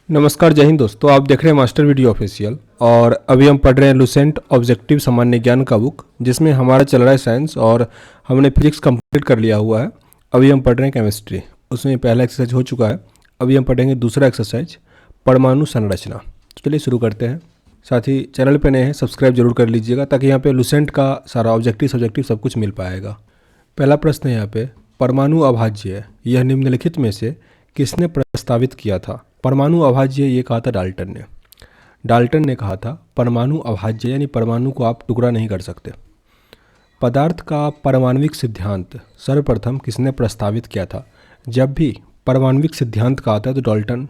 नमस्कार, जय हिंद दोस्तों। आप देख रहे हैं मास्टर वीडियो ऑफिशियल और अभी हम पढ़ रहे हैं लुसेंट ऑब्जेक्टिव सामान्य ज्ञान का बुक, जिसमें हमारा चल रहा है साइंस और हमने फिजिक्स कंप्लीट कर लिया हुआ है। अभी हम पढ़ रहे हैं केमिस्ट्री, उसमें पहला एक्सरसाइज हो चुका है। अभी हम पढ़ेंगे दूसरा एक्सरसाइज, परमाणु संरचना। तो चलिए शुरू करते हैं। साथ ही चैनल पर नए हैं, सब्सक्राइब जरूर कर लीजिएगा ताकि यहाँ पे लुसेंट का सारा ऑब्जेक्टिव सब्जेक्टिव सब कुछ मिल पाएगा। पहला प्रश्न है यहाँ पे, परमाणु अभाज्य यह निम्नलिखित में से किसने प्रस्तावित किया था? परमाणु अभाज्य ये कहा था डाल्टन ने कहा था परमाणु अभाज्य, यानी परमाणु को आप टुकड़ा नहीं कर सकते। पदार्थ का परमाणविक सिद्धांत सर्वप्रथम किसने प्रस्तावित किया था? जब भी परमाणविक सिद्धांत का आता है तो डाल्टन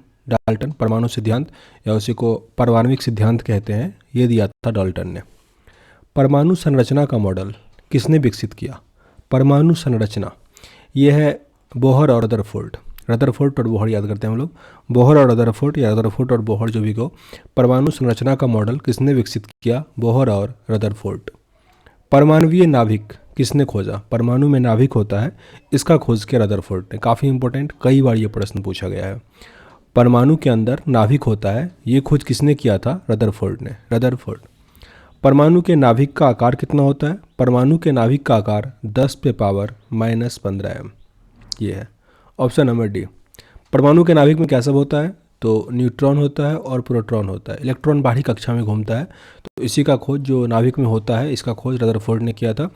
परमाणु सिद्धांत या उसी को परमाणविक सिद्धांत कहते हैं, ये दिया था डाल्टन ने। परमाणु संरचना का मॉडल किसने विकसित किया? परमाणु संरचना ये है बोहर और रदरफोर्ड और बोहर याद करते हैं हम लोग। बोहर और रदरफोर्ड या रदरफोर्ड और बोहर जो भी कहो, परमाणु संरचना का मॉडल किसने विकसित किया? बोहर और रदरफोर्ड। परमाणुवीय नाभिक किसने खोजा? परमाणु में नाभिक होता है, इसका खोज किया रदरफोर्ड ने। काफ़ी इंपॉर्टेंट, कई बार ये प्रश्न पूछा गया है। परमाणु के अंदर नाभिक होता है, ये खोज किसने किया था? रदरफोर्ड ने। परमाणु के नाभिक का आकार कितना होता है? परमाणु के नाभिक का आकार 10⁻⁻15 ये है। Option number D. परमाणु के नाभिक में क्या सब होता है? तो न्यूट्रॉन होता है और प्रोटॉन होता है। इलेक्ट्रॉन बाहरी कक्षा में घूमता है, तो इसी का खोज जो नाभिक में होता है, इसका खोज रदरफोर्ड ने किया था।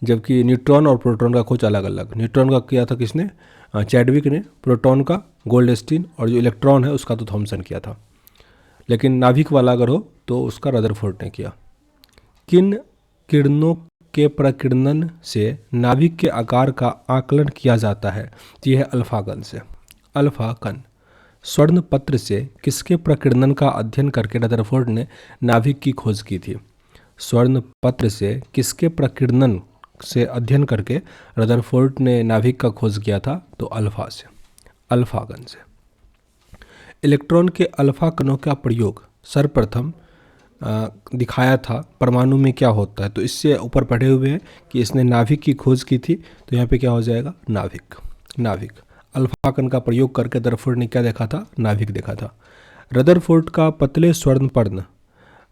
जबकि न्यूट्रॉन और प्रोटॉन का खोज अलग अलग। न्यूट्रॉन का किया था किसने? चैडविक ने। प्रोटॉन का गोल्डस्टीन, और जो इलेक्ट्रॉन है उसका तो थॉमसन किया था। लेकिन नाभिक वाला अगर हो तो उसका रदरफोर्ड ने किया। किन किरणों के प्रकीर्णन से नाभिक के आकार का आकलन किया जाता है? यह है अल्फा कण से। अल्फा कण। स्वर्ण पत्र से किसके प्रकीर्णन का अध्ययन करके रदरफोर्ड ने नाभिक की खोज की थी? स्वर्ण पत्र से किसके प्रकीर्णन से अध्ययन करके रदरफोर्ड ने नाभिक का खोज किया था? तो अल्फा से, अल्फा कण से। इलेक्ट्रॉन के अल्फा कणों का प्रयोग सर्वप्रथम दिखाया था परमाणु में क्या होता है, तो इससे ऊपर पढ़े हुए हैं कि इसने नाभिक की खोज की थी, तो यहाँ पे क्या हो जाएगा? नाभिक। अल्फा कण का प्रयोग करके रदरफोर्ड ने क्या देखा था? नाभिक देखा था। रदरफोर्ड का पतले स्वर्ण पर्ण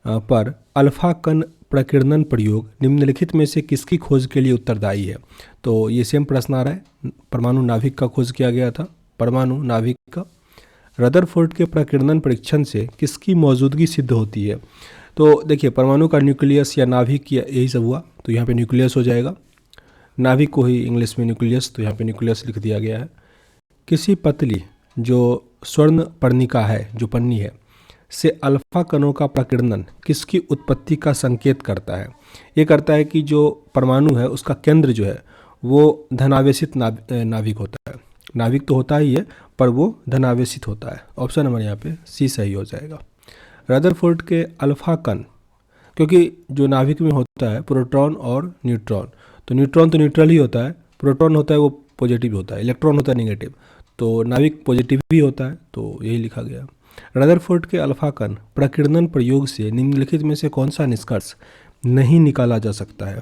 पर अल्फा कण प्रकीर्णन प्रयोग निम्नलिखित में से किसकी खोज के लिए उत्तरदायी है? तो ये सेम प्रश्न आ रहा है। परमाणु नाभिक का खोज किया गया था, परमाणु नाभिक का। रदरफोर्ड के प्रकीर्णन परीक्षण से किसकी मौजूदगी सिद्ध होती है? तो देखिए, परमाणु का न्यूक्लियस या नाभिक या यही सब हुआ, तो यहाँ पे न्यूक्लियस हो जाएगा। नाभिक को ही इंग्लिश में न्यूक्लियस, तो यहाँ पे न्यूक्लियस लिख दिया गया है। किसी पतली जो स्वर्ण पर्णिका है, जो पन्नी है, से अल्फा कणों का प्रकीर्णन किसकी उत्पत्ति का संकेत करता है? ये करता है कि जो परमाणु है उसका केंद्र जो है वो धनावेशित नाभिक होता है। नाभिक तो होता ही है, पर वो धनावेशित होता है। ऑप्शन नंबर यहाँ पे सी सही हो जाएगा। रदरफोर्ड के अल्फा कण, क्योंकि जो नाभिक में होता है प्रोटॉन और न्यूट्रॉन, तो न्यूट्रॉन तो न्यूट्रल ही होता है, प्रोटॉन होता है वो पॉजिटिव होता है, इलेक्ट्रॉन होता है नेगेटिव, तो नाभिक पॉजिटिव भी होता है, तो यही लिखा गया। रदरफोर्ड के अल्फा कण प्रकीर्णन प्रयोग से निम्नलिखित में से कौन सा निष्कर्ष नहीं निकाला जा सकता है?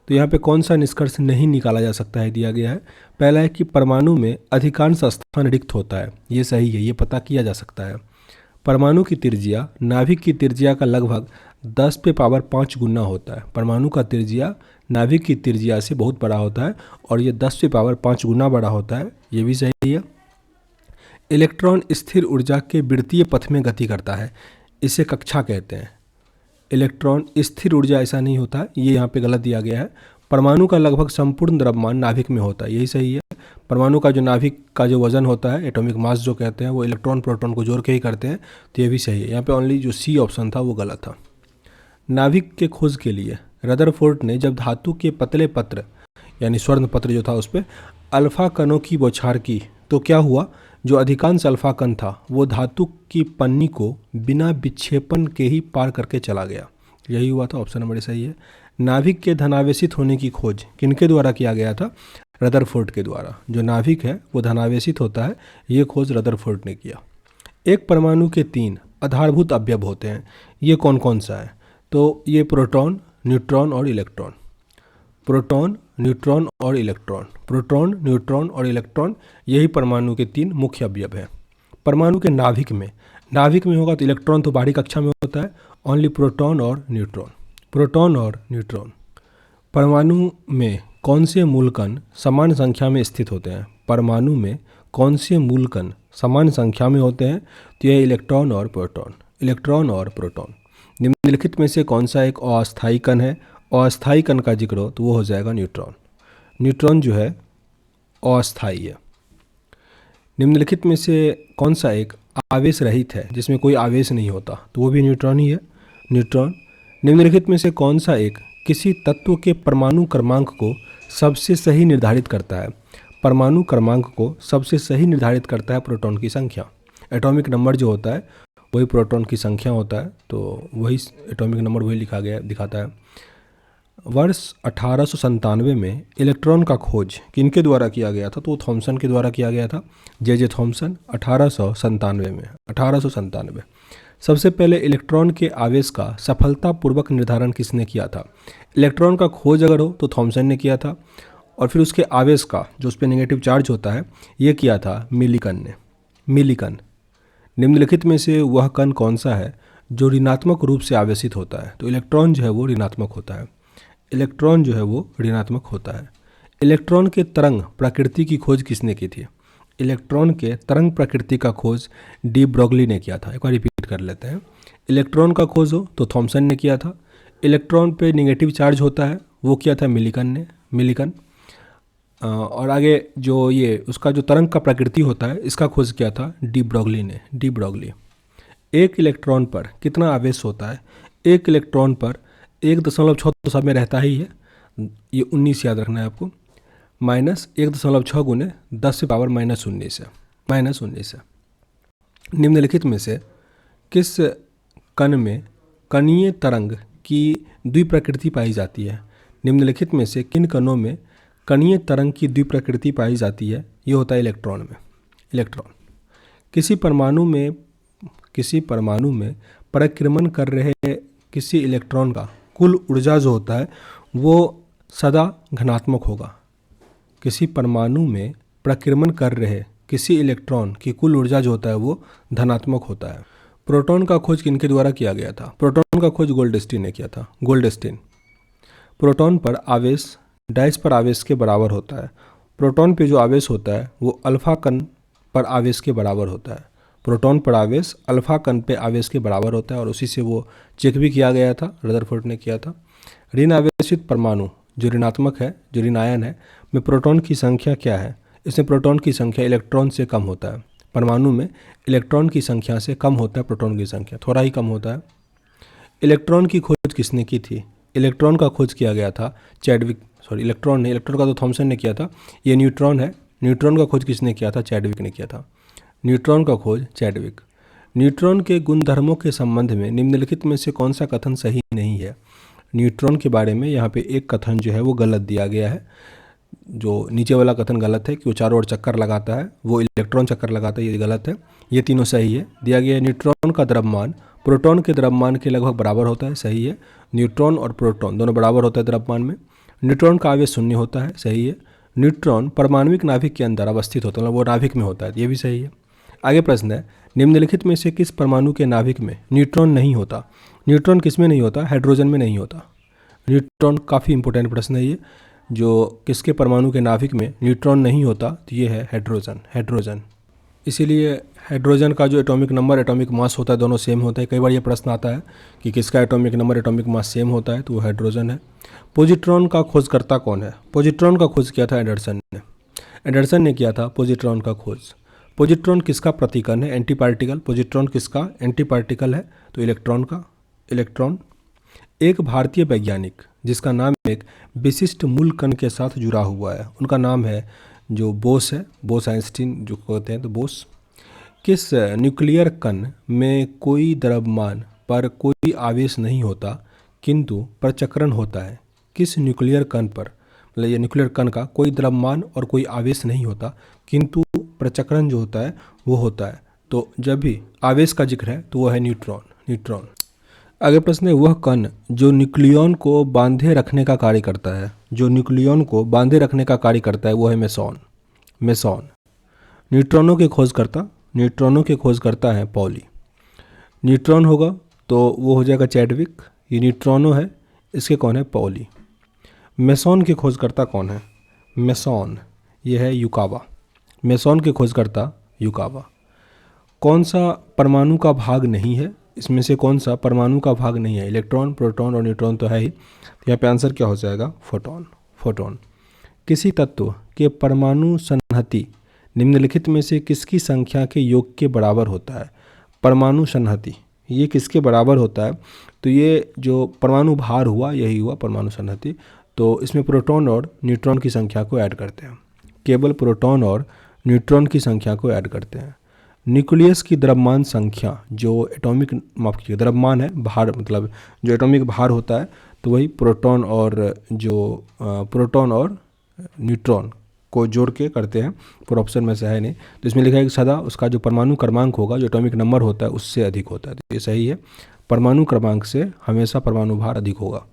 तो यहाँ पे कौन सा निष्कर्ष नहीं निकाला जा सकता है दिया गया है। पहला है कि परमाणु में अधिकांश स्थान रिक्त होता है, ये सही है, ये पता किया जा सकता है। परमाणु की त्रिज्या नाभिक की त्रिज्या का लगभग 10⁵ गुना होता है। परमाणु का त्रिज्या नाभिक की त्रिज्या से बहुत बड़ा होता है और ये 10⁵ गुना बड़ा होता है, ये भी सही है। इलेक्ट्रॉन स्थिर ऊर्जा के वृत्तीय पथ में गति करता है, इसे कक्षा कहते हैं। इलेक्ट्रॉन स्थिर ऊर्जा ऐसा नहीं होता, ये यहाँ पे गलत दिया गया है। परमाणु का लगभग संपूर्ण द्रव्यमान नाभिक में होता है, यही सही है। परमाणु का जो नाभिक का जो वजन होता है, एटॉमिक मास जो कहते हैं, वो इलेक्ट्रॉन प्रोटॉन को जोड़ के ही करते हैं, तो ये भी सही है। यहाँ पे ओनली जो सी ऑप्शन था वो गलत था। नाभिक के खोज के लिए रदरफोर्ड ने जब धातु के पतले पत्र यानी स्वर्ण पत्र जो था उस पर अल्फा कणों की बौछार की, तो क्या हुआ? जो अधिकांश अल्फा कण था वो धातु की पन्नी को बिना विक्षेपण के ही पार करके चला गया, यही हुआ था। ऑप्शन नंबर सही है। नाभिक के धनावेशित होने की खोज किनके द्वारा किया गया था? रदरफोर्ड के द्वारा। जो नाभिक है वो धनावेशित होता है, ये खोज रदरफोर्ड ने किया। एक परमाणु के 3 आधारभूत अवयव होते हैं, ये कौन कौन सा है? तो ये प्रोटॉन, न्यूट्रॉन और इलेक्ट्रॉन। प्रोटॉन, न्यूट्रॉन और इलेक्ट्रॉन, प्रोटॉन, न्यूट्रॉन और इलेक्ट्रॉन, यही परमाणु के 3 मुख्य अवयव हैं। परमाणु के नाभिक में नाभिक में होगा तो इलेक्ट्रॉन तो बाहरी कक्षा में होता है, ओनली प्रोटॉन और न्यूट्रॉन। प्रोटॉन और न्यूट्रॉन। परमाणु में कौन से मूल कण समान संख्या में स्थित होते हैं? परमाणु में कौन से मूल कण समान संख्या में होते हैं? तो यह इलेक्ट्रॉन और प्रोटॉन। इलेक्ट्रॉन और प्रोटॉन। निम्नलिखित में से कौन सा एक अस्थायी कण है? अस्थायी कण का जिक्र हो तो वो हो जाएगा न्यूट्रॉन। न्यूट्रॉन जो है अस्थायी है। निम्नलिखित में से कौन सा एक आवेश रहित है, जिसमें कोई आवेश नहीं होता? तो वो भी न्यूट्रॉन ही है, न्यूट्रॉन। निम्नलिखित में से कौन सा एक किसी तत्व के परमाणु क्रमांक को सबसे सही निर्धारित करता है? परमाणु क्रमांक को सबसे सही निर्धारित करता है प्रोटॉन की संख्या। एटॉमिक नंबर जो होता है वही प्रोटॉन की संख्या होता है, तो वही एटॉमिक नंबर वही लिखा गया दिखाता है। वर्ष 1897 में इलेक्ट्रॉन का खोज किनके द्वारा किया गया था? तो वो थॉमसन के द्वारा किया गया था, जे थॉमसन। 1897 में, 1897। सबसे पहले इलेक्ट्रॉन के आवेश का सफलतापूर्वक निर्धारण किसने किया था? इलेक्ट्रॉन का खोज अगर हो तो थॉमसन ने किया था, और फिर उसके आवेश का जो उस पर नेगेटिव चार्ज होता है ये किया था मिलीकन ने। मिलीकन। निम्नलिखित में से वह कण कौन सा है जो ऋणात्मक रूप से आवेशित होता है? तो इलेक्ट्रॉन जो है वो ऋणात्मक होता है। इलेक्ट्रॉन जो है वो ऋणात्मक होता है। इलेक्ट्रॉन के तरंग प्रकृति की खोज किसने की थी? इलेक्ट्रॉन के तरंग प्रकृति का खोज डी ब्रोगली ने किया था। एक बार रिपीट कर लेते हैं। इलेक्ट्रॉन का खोज हो तो थॉमसन ने किया था। इलेक्ट्रॉन पे नेगेटिव चार्ज होता है वो किया था मिलीकन ने, मिलीकन। और आगे जो ये उसका जो तरंग का प्रकृति होता है इसका खोज किया था डी ब्रोगली ने, डी ब्रोगली। एक इलेक्ट्रॉन पर कितना आवेश होता है? एक इलेक्ट्रॉन पर 1.6 तो सब में रहता ही है, ये 19 याद रखना है आपको, माइनस 1.6 गुने 10 से पावर -19 है, -19 है। निम्नलिखित में से किस कण में कणीय तरंग की द्विप्रकृति पाई जाती है? निम्नलिखित में से किन कणों में कणीय तरंग की द्विप्रकृति पाई जाती है? ये होता है इलेक्ट्रॉन में। इलेक्ट्रॉन। किसी परमाणु में परिक्रमण कर रहे किसी इलेक्ट्रॉन का कुल ऊर्जा जो होता है वो सदा धनात्मक होगा। किसी परमाणु में परिक्रमण कर रहे किसी इलेक्ट्रॉन की कुल ऊर्जा जो होता है वो धनात्मक होता है। प्रोटॉन का खोज किनके द्वारा किया गया था? प्रोटॉन का खोज गोल्डस्टीन ने किया था, गोल्डस्टीन। प्रोटॉन पर आवेश डैश पर आवेश के बराबर होता है। प्रोटॉन पे जो आवेश होता है वो अल्फा कण पर आवेश के बराबर होता है। प्रोटॉन पर आवेश अल्फा कण पे आवेश के बराबर होता है, और उसी से वो चेक भी किया गया था, रदरफोर्ड ने किया था। ऋण आवेशित परमाणु जो ऋणात्मक है, जो ऋण आयन है, में प्रोटॉन की संख्या क्या है? इसमें प्रोटॉन की संख्या इलेक्ट्रॉन से कम होता है। परमाणु में इलेक्ट्रॉन की संख्या से कम होता है प्रोटॉन की संख्या, थोड़ा ही कम होता है। इलेक्ट्रॉन की खोज किसने की थी? इलेक्ट्रॉन का खोज किया गया था चैडविक, इलेक्ट्रॉन ने, इलेक्ट्रॉन का तो थॉमसन ने किया था। ये न्यूट्रॉन है। न्यूट्रॉन का खोज किसने किया था? चैडविक ने किया था। न्यूट्रॉन का खोज चैडविक। न्यूट्रॉन के गुणधर्मों के संबंध में निम्नलिखित में से कौन सा कथन सही नहीं है? न्यूट्रॉन के बारे में यहाँ पे एक कथन जो है वो गलत दिया गया है। जो नीचे वाला कथन गलत है कि वो चारों ओर चक्कर लगाता है, वो इलेक्ट्रॉन चक्कर लगाता है, ये गलत है। ये तीनों सही है। दिया गया है न्यूट्रॉन का द्रव्यमान प्रोटॉन के द्रव्यमान के लगभग बराबर होता है, सही है। न्यूट्रॉन और प्रोटॉन दोनों बराबर होता है द्रव्यमान में। न्यूट्रॉन का आवेश शून्य होता है, सही है। न्यूट्रॉन परमाणविक नाभिक के अंदर अवस्थित होता है, मतलब वो नाभिक में होता है, ये भी सही है। आगे प्रश्न है, निम्नलिखित में से किस परमाणु के नाभिक में न्यूट्रॉन नहीं होता? न्यूट्रॉन किस में नहीं होता? हाइड्रोजन में नहीं होता। न्यूट्रॉन काफ़ी इंपॉर्टेंट प्रश्न है ये, जो किसके परमाणु के नाभिक में न्यूट्रॉन नहीं होता? तो ये है हाइड्रोजन, हाइड्रोजन। इसीलिए हाइड्रोजन का जो एटॉमिक नंबर, एटॉमिक मास होता है, दोनों सेम होता है। कई बार ये प्रश्न आता है कि किसका atomic number, atomic mass same होता है, तो वो हाइड्रोजन है। पॉजिट्रॉन का खोजकर्ता कौन है? पॉजिट्रॉन का खोज किया था एंडरसन ने। एंडरसन ने किया था पॉजिट्रॉन का खोज। पॉजिट्रॉन किसका प्रतिकरण है? Anti particle. पॉजिट्रॉन किसका एंटी पार्टिकल है? तो इलेक्ट्रॉन का, इलेक्ट्रॉन। एक भारतीय वैज्ञानिक जिसका नाम एक विशिष्ट मूल कण के साथ जुड़ा हुआ है, उनका नाम है जो बोस है, बोस आइंस्टीन जो कहते हैं, तो बोस। किस न्यूक्लियर कण में कोई द्रव्यमान पर कोई आवेश नहीं होता किंतु प्रचक्रण होता है? किस न्यूक्लियर कण पर, मतलब ये न्यूक्लियर कण का कोई द्रव्यमान और कोई आवेश नहीं होता किंतु प्रचक्रण जो होता है वो होता है? तो जब भी आवेश का जिक्र है तो वो है न्यूट्रॉन, न्यूट्रॉन। आगे प्रश्न है, वह कण जो न्यूक्लियॉन को बांधे रखने का कार्य करता है, जो न्यूक्लियॉन को बांधे रखने का कार्य करता है वो है मेसॉन, मेसॉन। न्यूट्रॉनों के खोजकर्ता, न्यूट्रॉनों के खोजकर्ता हैं पॉली। न्यूट्रॉन होगा तो वो हो जाएगा चैडविक, ये न्यूट्रॉनो है, इसके कौन है? पॉली। मेसॉन के खोजकर्ता कौन है? मेसॉन, ये है युकावा। मेसॉन के खोजकर्ता युकावा। कौन सा परमाणु का भाग नहीं है? इसमें से कौन सा परमाणु का भाग नहीं है? इलेक्ट्रॉन, प्रोटॉन और न्यूट्रॉन तो है ही, तो यहाँ पे आंसर क्या हो जाएगा? फोटॉन। फोटॉन। किसी तत्व के परमाणु संहति निम्नलिखित में से किसकी संख्या के योग के बराबर होता है? परमाणु संहति ये किसके बराबर होता है? तो ये जो परमाणु भार हुआ यही हुआ परमाणु संहति। तो इसमें प्रोटॉन और न्यूट्रॉन की संख्या को ऐड करते हैं, केवल प्रोटॉन और न्यूट्रॉन की संख्या को ऐड करते हैं। न्यूक्लियस की द्रव्यमान संख्या, जो एटॉमिक, माफ कीजिए, द्रव्यमान है, भार मतलब जो एटॉमिक भार होता है, तो वही प्रोटॉन और न्यूट्रॉन को जोड़ के करते हैं, पर ऑप्शन में से है नहीं। तो इसमें लिखा है कि सदा उसका जो परमाणु क्रमांक होगा, जो एटॉमिक नंबर होता है, उससे अधिक होता है। तो ये सही है, परमाणु क्रमांक से हमेशा परमाणु भार अधिक होगा।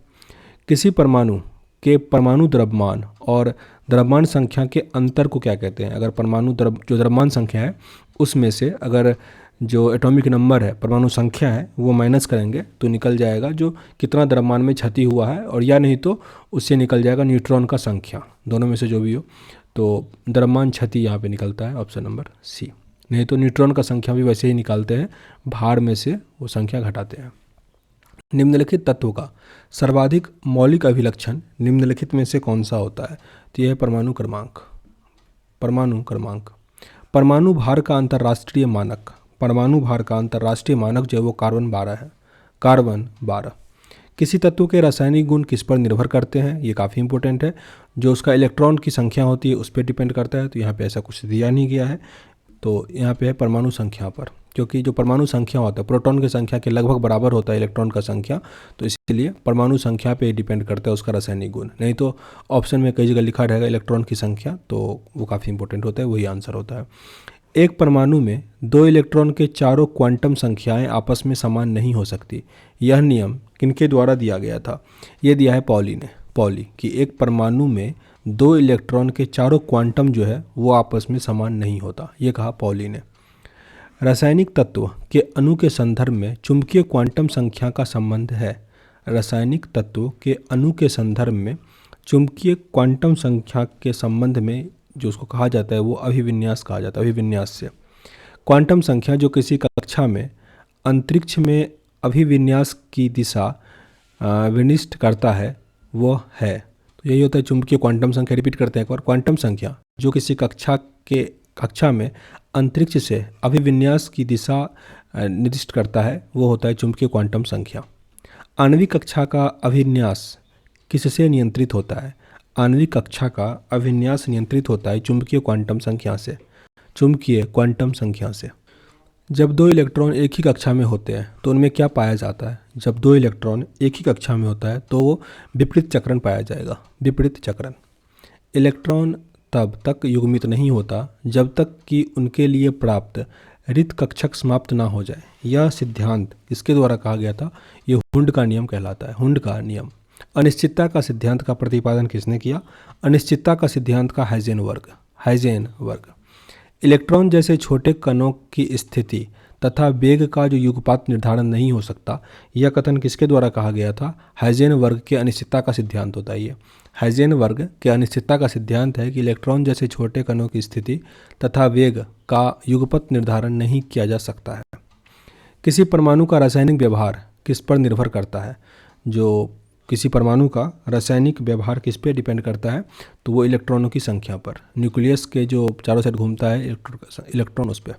किसी परमाणु के परमाणु द्रव्यमान और द्रव्यमान संख्या के अंतर को क्या कहते हैं? अगर परमाणु जो द्रव्यमान संख्या है उसमें से अगर जो एटॉमिक नंबर है, परमाणु संख्या है, वो माइनस करेंगे तो निकल जाएगा जो कितना द्रव्यमान में क्षति हुआ है, और या नहीं तो उससे निकल जाएगा न्यूट्रॉन का संख्या, दोनों में से जो भी हो। तो द्रव्यमान क्षति यहाँ पे निकलता है, ऑप्शन नंबर सी। नहीं तो न्यूट्रॉन का संख्या भी वैसे ही निकालते हैं, भार में से वो संख्या घटाते हैं। निम्नलिखित तत्व का सर्वाधिक मौलिक अभिलक्षण निम्नलिखित में से कौन सा होता है? तो यह है परमाणु क्रमांक। परमाणु क्रमांक। परमाणु भार का अंतर्राष्ट्रीय मानक, परमाणु भार का अंतर्राष्ट्रीय मानक जो है वो कार्बन 12 है, कार्बन 12। किसी तत्व के रासायनिक गुण किस पर निर्भर करते हैं? ये काफ़ी इंपॉर्टेंट है। जो उसका इलेक्ट्रॉन की संख्या होती है उस पर डिपेंड करता है, तो यहाँ पे ऐसा कुछ दिया नहीं गया है, तो यहाँ पे है परमाणु संख्या पर, क्योंकि जो परमाणु संख्या होता है प्रोटॉन की संख्या के लगभग बराबर होता है इलेक्ट्रॉन का संख्या, तो इसलिए परमाणु संख्या पे डिपेंड करता है उसका रासायनिक गुण। नहीं तो ऑप्शन में कई जगह लिखा रहेगा इलेक्ट्रॉन की संख्या, तो वो काफ़ी इंपॉर्टेंट होता है, वही आंसर होता है। एक परमाणु में 2 इलेक्ट्रॉन के चारों क्वांटम संख्याएं आपस में समान नहीं हो सकती। यह नियम किनके द्वारा दिया गया था? ये दिया है पॉली ने। पॉली कि एक परमाणु में 2 इलेक्ट्रॉन के चारों क्वांटम जो है वो आपस में समान नहीं होता, ये कहा पॉली ने। रासायनिक तत्व के अणु के संदर्भ में चुंबकीय क्वांटम संख्या का संबंध है। रासायनिक तत्व के अणु के संदर्भ में चुंबकीय क्वांटम संख्या के संबंध में जो उसको कहा जाता है वो अभिविन्यास कहा जाता है। अभिविन्यास से क्वांटम संख्या जो किसी कक्षा में अंतरिक्ष में अभिविन्यास की दिशा विनिष्ट करता है वो है। तो यही होता है चुंबकीय क्वांटम संख्या। रिपीट करते हैं एक बार, क्वांटम संख्या जो किसी कक्षा में अंतरिक्ष से अभिविन्यास की दिशा निर्दिष्ट करता है वो होता है चुंबकीय क्वांटम संख्या। आणविक कक्षा का अभिविन्यास किससे नियंत्रित होता है? आणविक कक्षा का अभिविन्यास नियंत्रित होता है चुंबकीय क्वांटम संख्या से। चुंबकीय क्वांटम संख्या से। जब 2 इलेक्ट्रॉन एक ही कक्षा में होते हैं तो उनमें क्या पाया जाता है? जब 2 इलेक्ट्रॉन एक ही कक्षा में होता है तो वो विपरीत चक्रण पाया जाएगा, विपरीत चक्रण। इलेक्ट्रॉन तब तक युग्मित नहीं होता जब तक कि उनके लिए प्राप्त रिक्त कक्षक समाप्त ना हो जाए। यह सिद्धांत किसके द्वारा कहा गया था? ये हुंड का नियम कहलाता है, हुंड का नियम। अनिश्चितता का सिद्धांत का प्रतिपादन किसने किया? अनिश्चितता का सिद्धांत का हाइजेनबर्ग। हाइजेनबर्ग। इलेक्ट्रॉन जैसे छोटे कणों की स्थिति तथा वेग का जो युगपात निर्धारण नहीं हो सकता, यह कथन किसके द्वारा कहा गया था? हाइजेनबर्ग के अनिश्चितता का सिद्धांत होता है ये। हाइजेनबर्ग के अनिश्चितता का सिद्धांत है कि इलेक्ट्रॉन जैसे छोटे कणों की स्थिति तथा वेग का युगपत निर्धारण नहीं किया जा सकता है। किसी परमाणु का रासायनिक व्यवहार किस पर निर्भर करता है? जो किसी परमाणु का रासायनिक व्यवहार किस पे डिपेंड करता है? तो वो इलेक्ट्रॉनों की संख्या पर। न्यूक्लियस के जो चारों साइड घूमता है इलेक्ट्रॉन, उस पर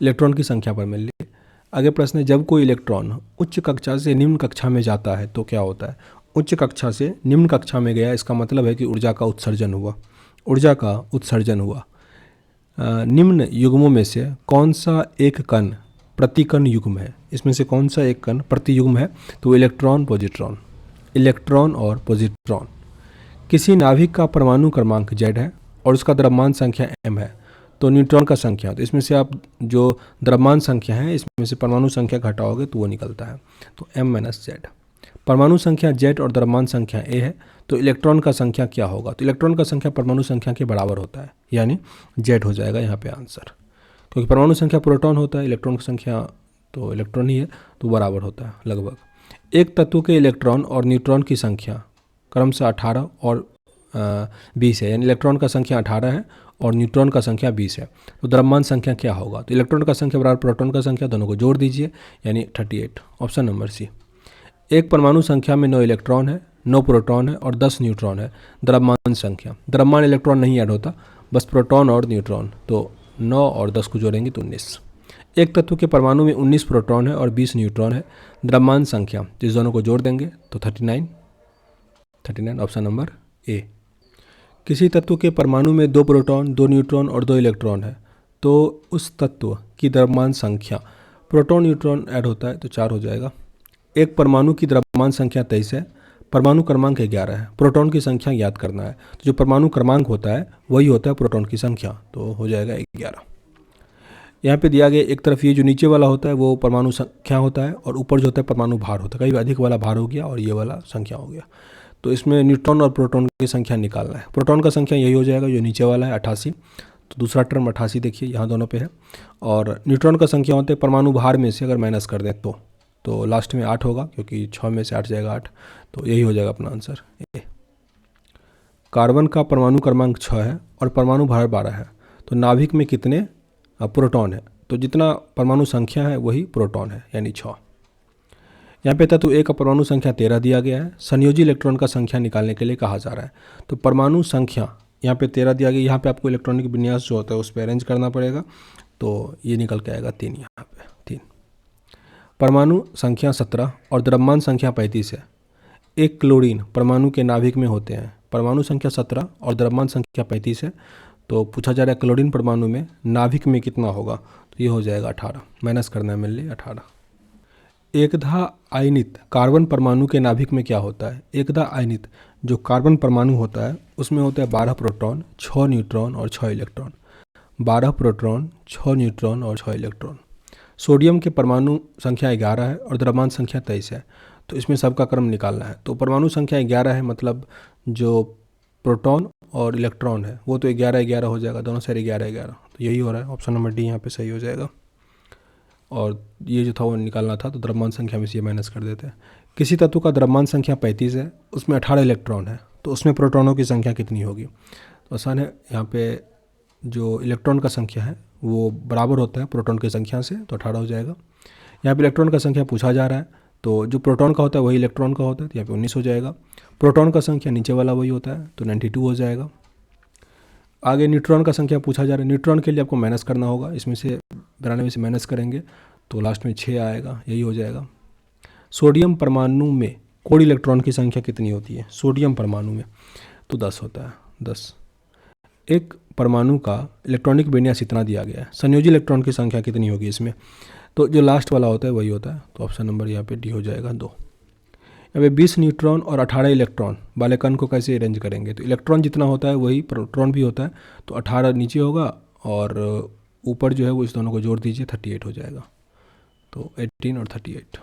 इलेक्ट्रॉन की संख्या पर मिल ली। आगे प्रश्न है, जब कोई इलेक्ट्रॉन उच्च कक्षा से निम्न कक्षा में जाता है तो क्या होता है? उच्च कक्षा से निम्न कक्षा में गया, इसका मतलब है कि ऊर्जा का उत्सर्जन हुआ। ऊर्जा का उत्सर्जन हुआ। निम्न युग्मों में से कौन सा एक कण प्रतिकण युग्म है? इसमें से कौन सा एक कण प्रति युग्म है? तो इलेक्ट्रॉन पॉजिट्रॉन। इलेक्ट्रॉन और पॉजिट्रॉन। किसी नाभिक का परमाणु क्रमांक Z है और उसका द्रव्यमान संख्या m है, तो न्यूट्रॉन का संख्या, तो इसमें से आप जो द्रव्यमान संख्या है इसमें से परमाणु संख्या घटाओगे तो वो निकलता है, तो m - Z। परमाणु संख्या Z और द्रव्यमान संख्या a है, तो इलेक्ट्रॉन का संख्या क्या होगा? तो इलेक्ट्रॉन का संख्या परमाणु संख्या के बराबर होता है, यानी Z हो जाएगा यहाँ पे आंसर, क्योंकि परमाणु संख्या प्रोटॉन होता है, इलेक्ट्रॉन की संख्या तो इलेक्ट्रॉन ही है तो बराबर होता है लगभग। एक तत्व के इलेक्ट्रॉन और न्यूट्रॉन की संख्या क्रमशः 18 और 20 है, यानी इलेक्ट्रॉन का संख्या 18 है और न्यूट्रॉन का संख्या 20 है, तो द्रव्यमान संख्या क्या होगा? तो इलेक्ट्रॉन का संख्या बराबर प्रोटॉन का संख्या, दोनों को जोड़ दीजिए यानी 38। Option number C. एक परमाणु संख्या में 9 इलेक्ट्रॉन है, 9 प्रोटॉन है और 10 न्यूट्रॉन है। द्रव्यमान संख्या, द्रव्यमान इलेक्ट्रॉन नहीं ऐड होता, बस प्रोटॉन और न्यूट्रॉन, तो 9 और 10 को जोड़ेंगे तो 19। एक तत्व के परमाणु में 19 प्रोटॉन है और 20 न्यूट्रॉन है। द्रव्यमान संख्या, तो इस दोनों को जोड़ देंगे तो 39। Option number A. किसी तत्व के परमाणु में 2 प्रोटॉन, 2 न्यूट्रॉन और 2 इलेक्ट्रॉन है, तो उस तत्व की द्रव्यमान संख्या, प्रोटॉन न्यूट्रॉन ऐड होता है तो 4 हो जाएगा। एक परमाणु की द्रव्यमान संख्या 23 है, परमाणु क्रमांक 11 है, प्रोटॉन की संख्या ज्ञात करना है। तो जो परमाणु क्रमांक होता है वही होता है प्रोटॉन की संख्या, तो हो जाएगा 11। यहाँ पे दिया गया एक तरफ ये जो नीचे वाला होता है वो परमाणु संख्या होता है और ऊपर जो होता है परमाणु भार होता है। कहीं अधिक वाला भार हो गया और ये वाला संख्या हो गया, तो इसमें न्यूट्रॉन और प्रोटॉन की संख्या निकालना है। प्रोटॉन का संख्या यही हो जाएगा जो नीचे वाला है 88, तो दूसरा टर्म 88 देखिए यहाँ दोनों पे है। और न्यूट्रॉन का संख्या होते हैं परमाणु भार में से अगर माइनस कर दें तो लास्ट में 8 होगा, क्योंकि 6 में से 8 जाएगा 8, तो यही हो जाएगा अपना आंसर ए। कार्बन का परमाणु क्रमांक 6 है और परमाणु भार 12 है, तो नाभिक में कितने प्रोटॉन है? तो जितना परमाणु संख्या है वही प्रोटॉन है, यानी 6। यहाँ पे तत्व ए का परमाणु संख्या 13 दिया गया है। संयोजी इलेक्ट्रॉन का संख्या निकालने के लिए कहा जा रहा है, तो परमाणु संख्या यहाँ पे 13 दिया गया। यहाँ पे आपको इलेक्ट्रॉनिक विन्यास जो होता है उस पर अरेंज करना पड़ेगा, तो ये निकल के आएगा 3, यहाँ पे 3। परमाणु संख्या 17 और द्रव्यमान संख्या 35 है। एक क्लोरीन परमाणु के नाभिक में होते हैं। परमाणु संख्या 17 और द्रव्यमान संख्या 35 है, तो पूछा जा रहा है क्लोरीन परमाणु में नाभिक में कितना होगा, तो ये हो जाएगा 18, माइनस करना है मेरे लिए 18। एकधा आयनित कार्बन परमाणु के नाभिक में क्या होता है? एकधा आयनित जो कार्बन परमाणु होता है उसमें होता है 12 प्रोटॉन, 6 न्यूट्रॉन और 6 इलेक्ट्रॉन। 12 प्रोटॉन, 6 न्यूट्रॉन और 6 इलेक्ट्रॉन। सोडियम के परमाणु संख्या 11 है और द्रव्यमान संख्या 23 है, तो इसमें सबका क्रम निकालना है। तो परमाणु संख्या 11 है, मतलब जो प्रोटॉन और इलेक्ट्रॉन है वो तो 11-11 हो जाएगा, दोनों साइड 11-11, तो यही हो रहा है। ऑप्शन नंबर डी यहाँ पे सही हो जाएगा। और ये जो था वो निकालना था, तो द्रव्यमान संख्या में से ये माइनस कर देते हैं। किसी तत्व का द्रव्यमान संख्या 35 है, उसमें 18 इलेक्ट्रॉन है, तो उसमें प्रोटॉनों की संख्या कितनी होगी? तो आसान है, यहाँ पे जो इलेक्ट्रॉन का संख्या है वो बराबर होता है प्रोटॉन की संख्या से, तो 18 हो जाएगा। यहाँ पे इलेक्ट्रॉन का संख्या पूछा जा रहा है, तो जो प्रोटॉन का होता है वही इलेक्ट्रॉन का होता है, तो यहाँ पे 19 हो जाएगा। प्रोटॉन का संख्या नीचे वाला वही होता है, तो 92 हो जाएगा। आगे न्यूट्रॉन का संख्या पूछा जा रहा है। न्यूट्रॉन के लिए आपको माइनस करना होगा, इसमें से 92 से माइनस करेंगे तो लास्ट में 6 आएगा, यही हो जाएगा। सोडियम परमाणु में कोण इलेक्ट्रॉन की संख्या कितनी होती है? सोडियम परमाणु में तो 10 होता है, 10। एक परमाणु का इलेक्ट्रॉनिक विन्यास इतना दिया गया है, संयोजी इलेक्ट्रॉन की संख्या कितनी होगी इसमें? तो जो लास्ट वाला होता है वही होता है, तो ऑप्शन नंबर यहाँ पे डी हो जाएगा 2। यहाँ पे 20 न्यूट्रॉन और 18 इलेक्ट्रॉन वाले कण को कैसे अरेंज करेंगे? तो इलेक्ट्रॉन जितना होता है वही प्रोटॉन भी होता है, तो 18 नीचे होगा और ऊपर जो है वो इस दोनों को जोड़ दीजिए, 38 हो जाएगा, तो 18 और 38।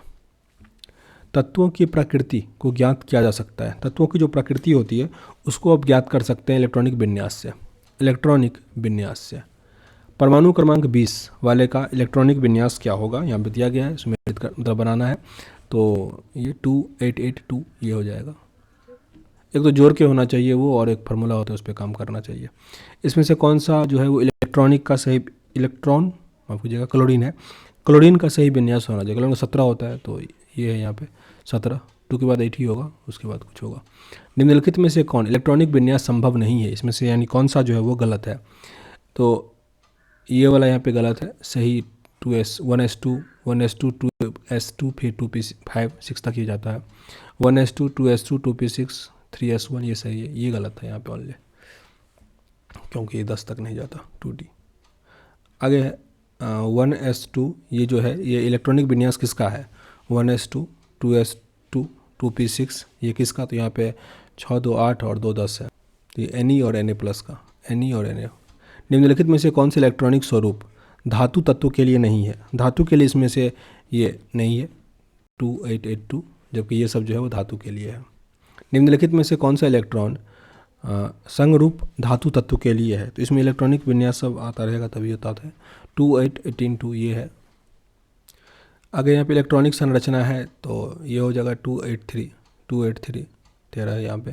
तत्वों की प्रकृति को ज्ञात किया जा सकता है। तत्वों की जो प्रकृति होती है उसको आप ज्ञात कर सकते हैं इलेक्ट्रॉनिक विन्यास से। इलेक्ट्रॉनिक विन्यास से परमाणु क्रमांक 20 वाले का इलेक्ट्रॉनिक विन्यास क्या होगा? यहाँ पे दिया गया है, इसमें मतलब बनाना है, तो ये 2882 ये हो जाएगा। एक तो जोड़ के होना चाहिए वो, और एक फार्मूला होता है उस पर काम करना चाहिए। इसमें से कौन सा जो है वो इलेक्ट्रॉनिक का सही, इलेक्ट्रॉन माफ कीजिएगा क्लोरीन है, क्लोरीन का सही विन्यास होना चाहिए। क्लोरीन 17 होता है, तो ये है यहाँ पे 17, 2 के बाद 8 ही होगा, उसके बाद कुछ होगा। निम्नलिखित में से कौन इलेक्ट्रॉनिक विन्यास संभव नहीं है? इसमें से यानी कौन सा जो है वो गलत है? तो ये वाला यहाँ पे गलत है, सही 2s 1s2 1s2 2s2 फिर 2p5 6 तक ही जाता है। 1s2 2s2 2p6 3s1 ये सही है, ये गलत है यहाँ पे ऑनली, क्योंकि ये 10 तक नहीं जाता 2d। आगे है 1s2, ये जो है ये इलेक्ट्रॉनिक विन्यास किसका है? 1s2 2s2 2p6 ये किसका? तो यहाँ पे 6 2 8 और 2 10 है, तो ये Ne और Na प्लस का, Ne और Na। निम्नलिखित में से कौन से इलेक्ट्रॉनिक स्वरूप धातु तत्व के लिए नहीं है? धातु के लिए इसमें से ये नहीं है 2882, जबकि ये सब जो है वो धातु के लिए है। निम्नलिखित में से कौन सा इलेक्ट्रॉन संगरूप धातु तत्व के लिए है? तो इसमें इलेक्ट्रॉनिक विन्यास सब आता रहेगा तभी होता है। 28182 ये है। आगे यहाँ पे इलेक्ट्रॉनिक संरचना है तो ये हो जाएगा 283 13 यहाँ पे।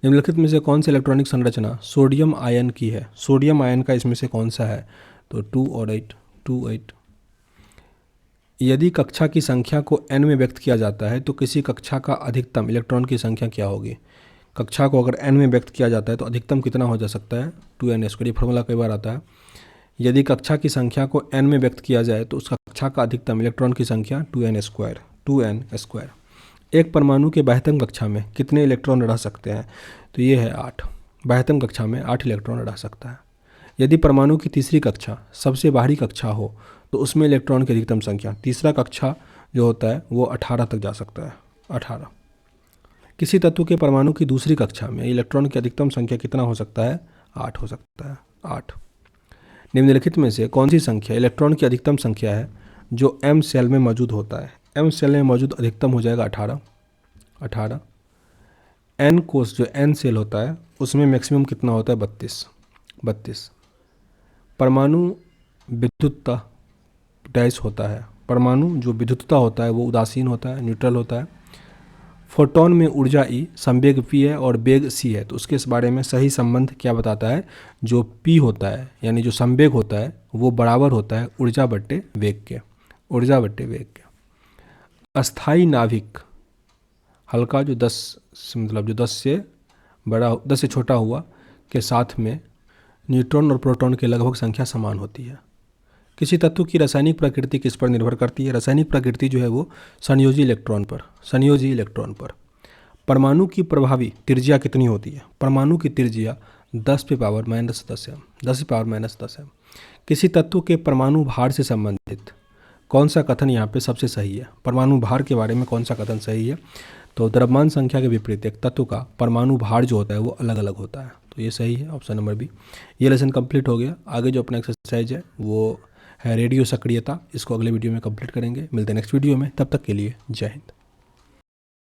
निम्नलिखित में से कौन सी इलेक्ट्रॉनिक संरचना सोडियम आयन की है? सोडियम आयन का इसमें से कौन सा है? तो 2 और 8। यदि कक्षा की संख्या को n में व्यक्त किया जाता है तो किसी कक्षा का अधिकतम इलेक्ट्रॉन की संख्या क्या होगी? कक्षा को अगर n में व्यक्त किया जाता है तो अधिकतम कितना हो जा सकता है? 2n²। ये फार्मूला कई बार आता है। यदि कक्षा की संख्या को n में व्यक्त किया जाए तो उस कक्षा का अधिकतम इलेक्ट्रॉन की संख्या 2n²। एक परमाणु के बाह्यतम कक्षा में कितने इलेक्ट्रॉन रह सकते हैं? तो ये है 8। बाह्यतम कक्षा में 8 इलेक्ट्रॉन रह सकता है। यदि परमाणु की तीसरी कक्षा सबसे बाहरी कक्षा हो तो उसमें इलेक्ट्रॉन की अधिकतम संख्या, तीसरा कक्षा जो होता है वो 18 तक जा सकता है, 18। किसी तत्व के परमाणु की दूसरी कक्षा में इलेक्ट्रॉन की अधिकतम संख्या कितना हो सकता है? 8 हो सकता है, 8। निम्नलिखित में से कौन सी संख्या इलेक्ट्रॉन की अधिकतम संख्या है जो m सेल में मौजूद होता है? m सेल में मौजूद अधिकतम हो जाएगा 18। n कोष जो n सेल होता है उसमें मैक्सिमम कितना होता है? 32। परमाणु विद्युतता डैश होता है। परमाणु जो विद्युतता होता है वो उदासीन होता है, न्यूट्रल होता है। फोटोन में ऊर्जा E, संवेग P है और वेग c है, तो उसके इस बारे में सही संबंध क्या बताता है? जो P होता है यानी जो संवेग होता है वो बराबर होता है ऊर्जा बट्टे वेग के। अस्थाई नाभिक हल्का जो 10 मतलब जो 10 से छोटा हुआ के साथ में न्यूट्रॉन और प्रोटॉन की लगभग संख्या समान होती है। किसी तत्व की रासायनिक प्रकृति किस पर निर्भर करती है? रासायनिक प्रकृति जो है वो संयोजी इलेक्ट्रॉन पर। परमाणु की प्रभावी त्रिज्या कितनी होती है? परमाणु की त्रिज्या 10 पे पावर -10 है। किसी तत्व के परमाणु भार से संबंधित कौन सा कथन यहाँ पे सबसे सही है? परमाणु भार के बारे में कौन सा कथन सही है? तो द्रव्यमान संख्या के विपरीत एक तत्व का परमाणु भार जो होता है वो अलग अलग होता है, तो ये सही है, ऑप्शन नंबर बी। ये लेसन कंप्लीट हो गया। आगे जो अपना एक्सरसाइज है वो है रेडियो सक्रियता। इसको अगले वीडियो में कंप्लीट करेंगे। मिलते हैं नेक्स्ट वीडियो में, तब तक के लिए जय हिंद।